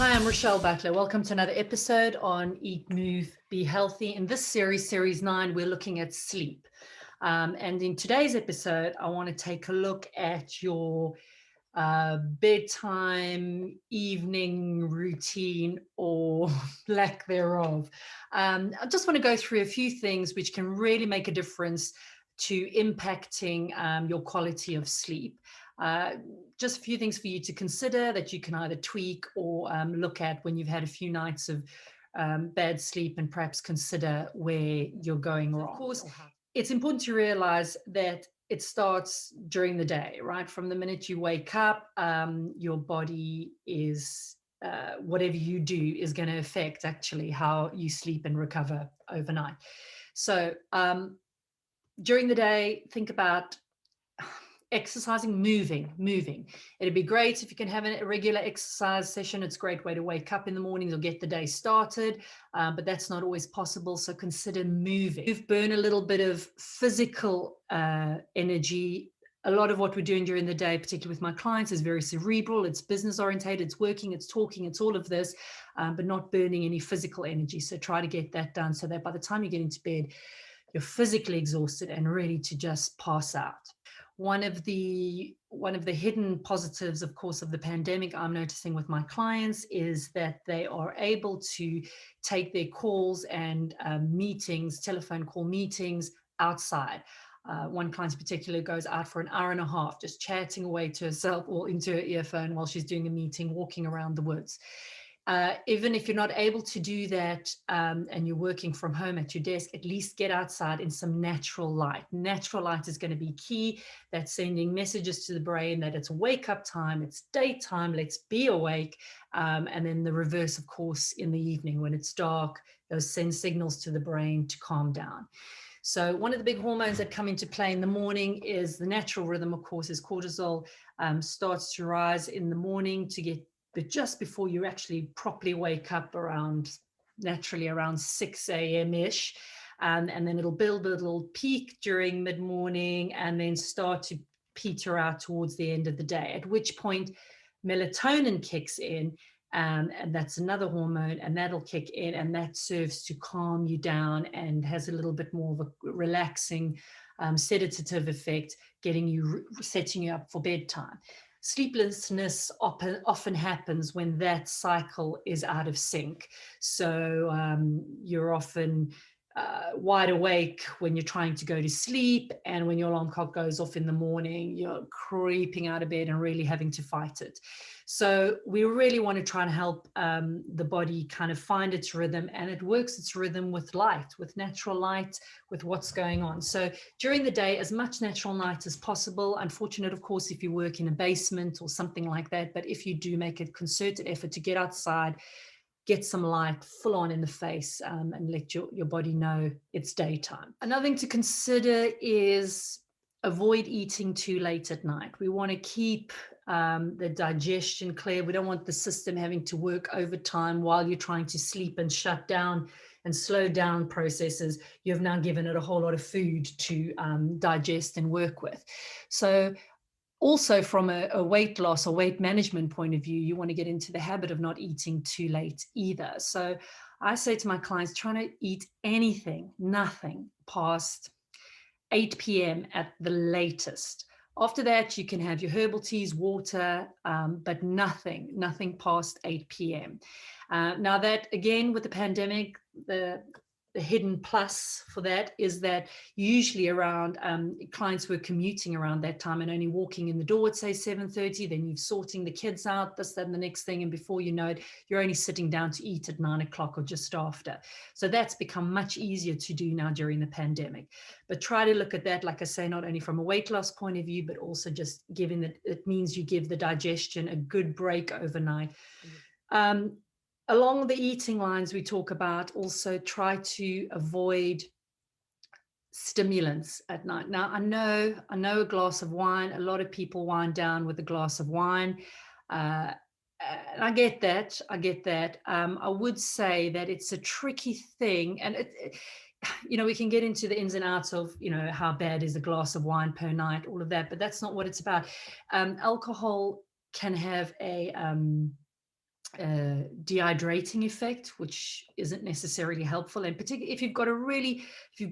Hi, I'm Rochelle Butler. Welcome to another episode on Eat, Move, Be Healthy. In this series, Series 9, we're looking at sleep. And in today's episode, I want to take a look at your bedtime, evening routine, or lack thereof. I just want to go through a few things which can really make a difference to impacting your quality of sleep. Just a few things for you to consider that you can either tweak or look at when you've had a few nights of bad sleep, and perhaps consider where you're going wrong. Of course, it's important to realize that it starts during the day, right? From the minute you wake up, your body is, whatever you do is going to affect actually how you sleep and recover overnight. So during the day, think about exercising, moving. It'd be great if you can have a regular exercise session. It's a great way to wake up in the mornings or get the day started, but that's not always possible. So consider moving. Burn a little bit of physical energy. A lot of what we're doing during the day, particularly with my clients, is very cerebral. It's business orientated, it's working, it's talking, it's all of this, but not burning any physical energy. So try to get that done so that by the time you get into bed, you're physically exhausted and ready to just pass out. One of the hidden positives, of course, of the pandemic I'm noticing with my clients is that they are able to take their calls and meetings, telephone call meetings, outside. One client in particular goes out for an hour and a half, just chatting away to herself or into her earphone while she's doing a meeting, walking around the woods. Even if you're not able to do that and you're working from home at your desk, at least get outside in some natural light. Natural light is going to be key. That's sending messages to the brain that it's wake up time, it's daytime, let's be awake. And then the reverse, of course, in the evening when it's dark, those send signals to the brain to calm down. So one of the big hormones that come into play in the morning is the natural rhythm, of course, is cortisol starts to rise in the morning but just before you actually properly wake up naturally around 6 a.m.-ish. And then it'll build a little peak during mid-morning and then start to peter out towards the end of the day, at which point melatonin kicks in. And that's another hormone, and that'll kick in, and that serves to calm you down and has a little bit more of a relaxing sedative effect, setting you up for bedtime. Sleeplessness often happens when that cycle is out of sync. So you're often wide awake when you're trying to go to sleep, and when your alarm clock goes off in the morning, you're creeping out of bed and really having to fight it. So we really want to try and help the body kind of find its rhythm, and it works its rhythm with light, with natural light, with what's going on. So during the day, as much natural light as possible. Unfortunate, of course, if you work in a basement or something like that, but if you do, make a concerted effort to get outside, get some light full on in the face, and let your body know it's daytime. Another thing to consider is avoid eating too late at night. We want to keep the digestion clear. We don't want the system having to work overtime while you're trying to sleep and shut down and slow down processes. You've now given it a whole lot of food to digest and work with. So also from a weight loss or weight management point of view, you want to get into the habit of not eating too late either. So I say to my clients, try to eat nothing past 8 p.m. at the latest. After that, you can have your herbal teas, water, but nothing past 8 p.m. Now that, again, with the pandemic, the hidden plus for that is that usually around clients were commuting around that time and only walking in the door at say 7:30, then you're sorting the kids out, this, that, and the next thing, and before you know it, you're only sitting down to eat at 9 o'clock or just after. So that's become much easier to do now during the pandemic. But try to look at that, like I say, not only from a weight loss point of view, but also just given that it means you give the digestion a good break overnight. Along the eating lines we talk about, also try to avoid stimulants at night. Now, I know a glass of wine, a lot of people wind down with a glass of wine. And I get that. I would say that it's a tricky thing, and we can get into the ins and outs of, how bad is a glass of wine per night, all of that, but that's not what it's about. Alcohol can have dehydrating effect, which isn't necessarily helpful. And particularly if you've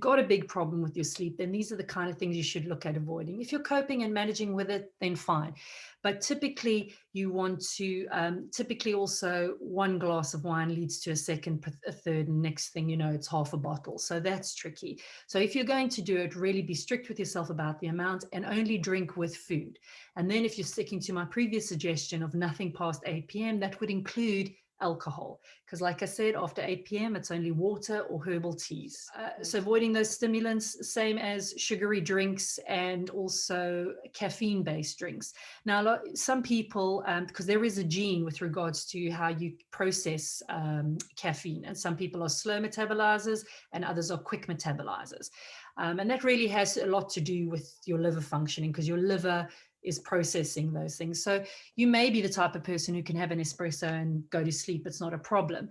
got a big problem with your sleep, then these are the kind of things you should look at avoiding. If you're coping and managing with it, then fine. But typically you want to, typically also one glass of wine leads to a second, a third, and next thing you know, it's half a bottle. So that's tricky. So if you're going to do it, really be strict with yourself about the amount and only drink with food. And then if you're sticking to my previous suggestion of nothing past 8 p.m., that would include alcohol, because like I said, after 8 p.m. it's only water or herbal teas. So avoiding those stimulants, same as sugary drinks and also caffeine based drinks. Now some people, because there is a gene with regards to how you process caffeine, and some people are slow metabolizers and others are quick metabolizers, and that really has a lot to do with your liver functioning, because your liver is processing those things. So you may be the type of person who can have an espresso and go to sleep. It's not a problem.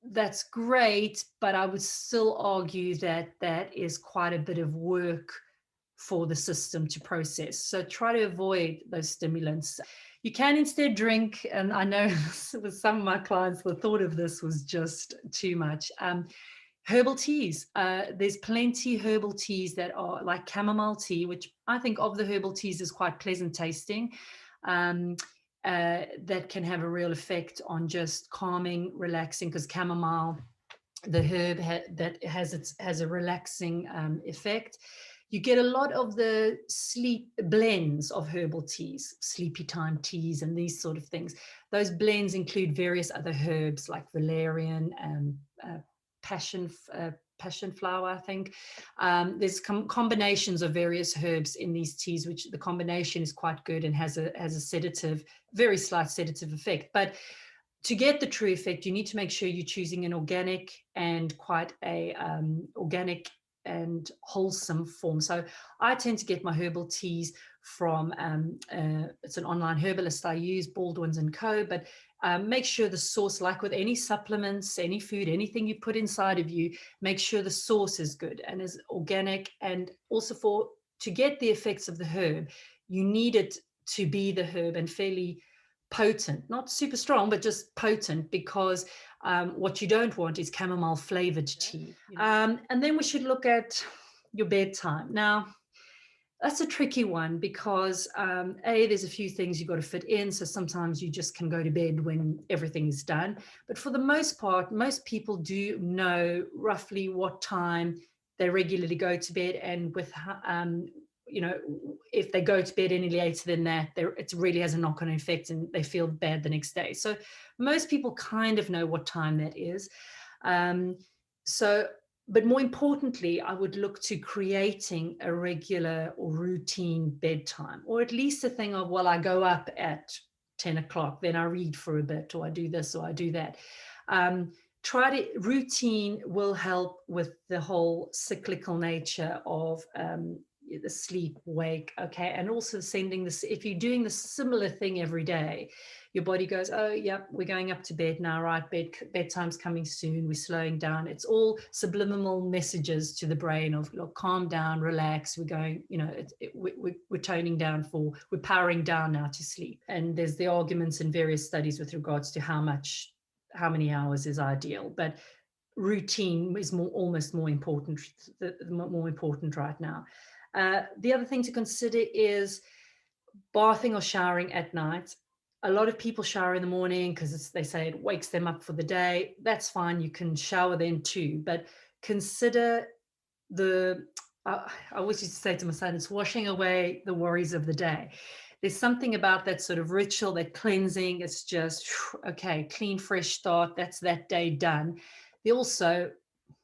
That's great, but I would still argue that that is quite a bit of work for the system to process. So try to avoid those stimulants. You can instead drink, and I know with some of my clients, the thought of this was just too much. Herbal teas. There's plenty herbal teas that are like chamomile tea, which I think of the herbal teas is quite pleasant tasting. That can have a real effect on just calming, relaxing, because chamomile, the herb that has a relaxing effect. You get a lot of the sleep blends of herbal teas, sleepy time teas, and these sort of things. Those blends include various other herbs like valerian and passion flower, I think. There's combinations of various herbs in these teas, which the combination is quite good and has a sedative, very slight sedative effect. But to get the true effect, you need to make sure you're choosing an organic and quite a organic and wholesome form. So I tend to get my herbal teas from, it's an online herbalist I use, Baldwin's and Co. But make sure the source, like with any supplements, any food, anything you put inside of you, make sure the source is good and is organic. And also to get the effects of the herb, you need it to be the herb and fairly potent, not super strong, but just potent, because what you don't want is chamomile flavored tea. And then we should look at your bedtime. Now, that's a tricky one because there's a few things you've got to fit in. So sometimes you just can go to bed when everything is done. But for the most part, most people do know roughly what time they regularly go to bed, and with if they go to bed any later than that, it really has a knock-on effect and they feel bad the next day. So most people kind of know what time that is. But more importantly, I would look to creating a regular or routine bedtime, or at least a thing of, well, I go up at 10 o'clock, then I read for a bit, or I do this, or I do that. Routine will help with the whole cyclical nature of the sleep wake, okay, and also sending this, if you're doing the similar thing every day, your body goes, oh yeah, we're going up to bed now, right? Bedtime's coming soon, we're slowing down. It's all subliminal messages to the brain of, look, calm down, relax, we're going, we're toning down, we're powering down now to sleep. And there's the arguments in various studies with regards to how many hours is ideal, but routine is almost more important right now. The other thing to consider is bathing or showering at night. A lot of people shower in the morning because they say it wakes them up for the day. That's fine. You can shower then too, but consider I always used to say to my son, it's washing away the worries of the day. There's something about that sort of ritual, that cleansing. It's just, okay, clean, fresh start. That's that day done. Also,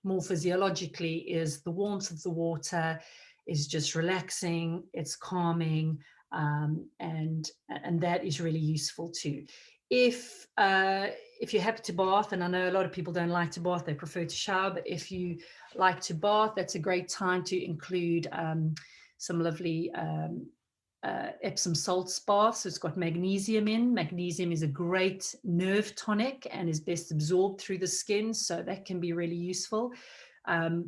more physiologically, is the warmth of the water is just relaxing, it's calming, and that is really useful too. If you're happy to bath, and I know a lot of people don't like to bath, they prefer to shower, but if you like to bath, that's a great time to include some lovely Epsom salt baths. So it's got magnesium in. Magnesium is a great nerve tonic and is best absorbed through the skin, so that can be really useful.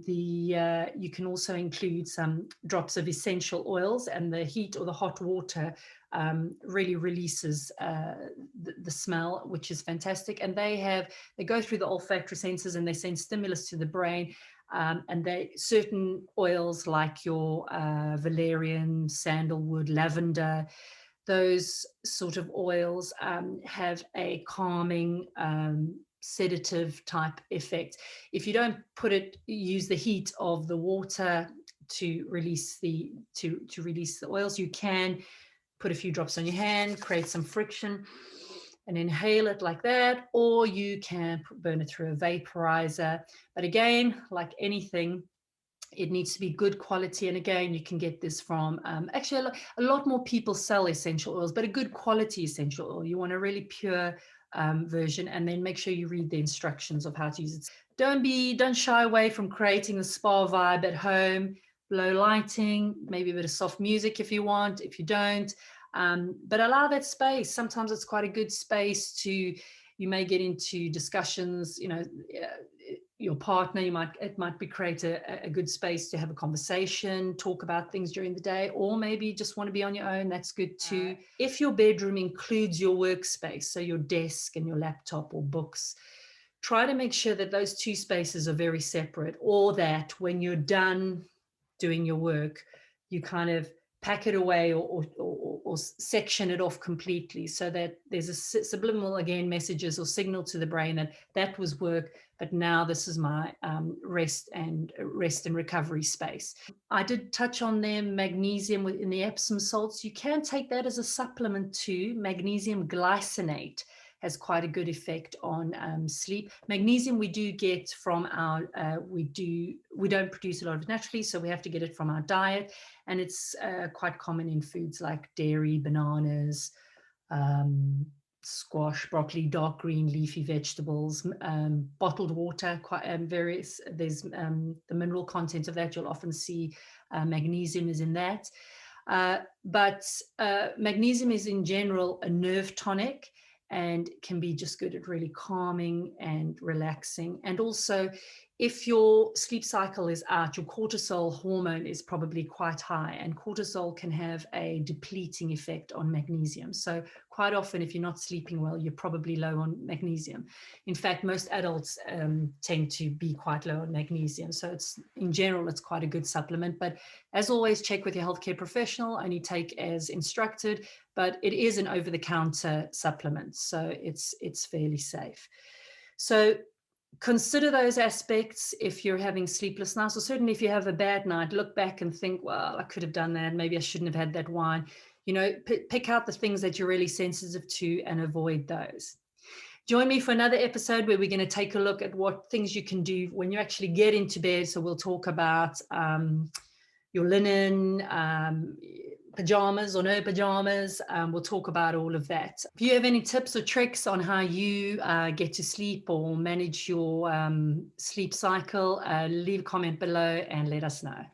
You can also include some drops of essential oils, and the heat or the hot water really releases the smell, which is fantastic. And they go through the olfactory senses and they send stimulus to the brain. And certain oils like your valerian, sandalwood, lavender, those sort of oils have a calming, sedative type effect. If you don't use the heat of the water to release the oils, you can put a few drops on your hand, create some friction, and inhale it like that, or you can burn it through a vaporizer. But again, like anything, it needs to be good quality. And again, you can get this from actually a lot more people sell essential oils, but a good quality essential oil. You want a really pure version, and then make sure you read the instructions of how to use it. Don't shy away from creating the spa vibe at home. Low lighting, maybe a bit of soft music if you want. If you don't, but allow that space. Sometimes it's quite a good space you may get into discussions, your partner, it might be create a good space to have a conversation, talk about things during the day, or maybe you just want to be on your own. That's good too. If your bedroom includes your workspace, so your desk and your laptop or books, try to make sure that those two spaces are very separate, or that when you're done doing your work, you kind of pack it away or section it off completely, so that there's a subliminal, again, messages or signal to the brain that was work, but now this is my rest and recovery space. I did touch on them, magnesium in the Epsom salts. You can take that as a supplement too. Magnesium glycinate has quite a good effect on sleep. Magnesium we do get from we don't produce a lot of it naturally, so we have to get it from our diet, and it's quite common in foods like dairy, bananas, squash, broccoli, dark green leafy vegetables, bottled water, various. There's the mineral content of that. You'll often see magnesium is in that. But magnesium is in general a nerve tonic, and can be just good at really calming and relaxing. And also, if your sleep cycle is out, your cortisol hormone is probably quite high, and cortisol can have a depleting effect on magnesium. So quite often, if you're not sleeping well, you're probably low on magnesium. In fact, most adults tend to be quite low on magnesium. So in general, it's quite a good supplement. But as always, check with your healthcare professional, only take as instructed, but it is an over-the-counter supplement, so it's fairly safe. So consider those aspects if you're having sleepless nights, or certainly if you have a bad night, look back and think, well, I could have done that. Maybe I shouldn't have had that wine. Pick out the things that you're really sensitive to and avoid those. Join me for another episode where we're going to take a look at what things you can do when you actually get into bed. So we'll talk about your linen, pajamas or no pajamas. We'll talk about all of that. If you have any tips or tricks on how you get to sleep or manage your sleep cycle, leave a comment below and let us know.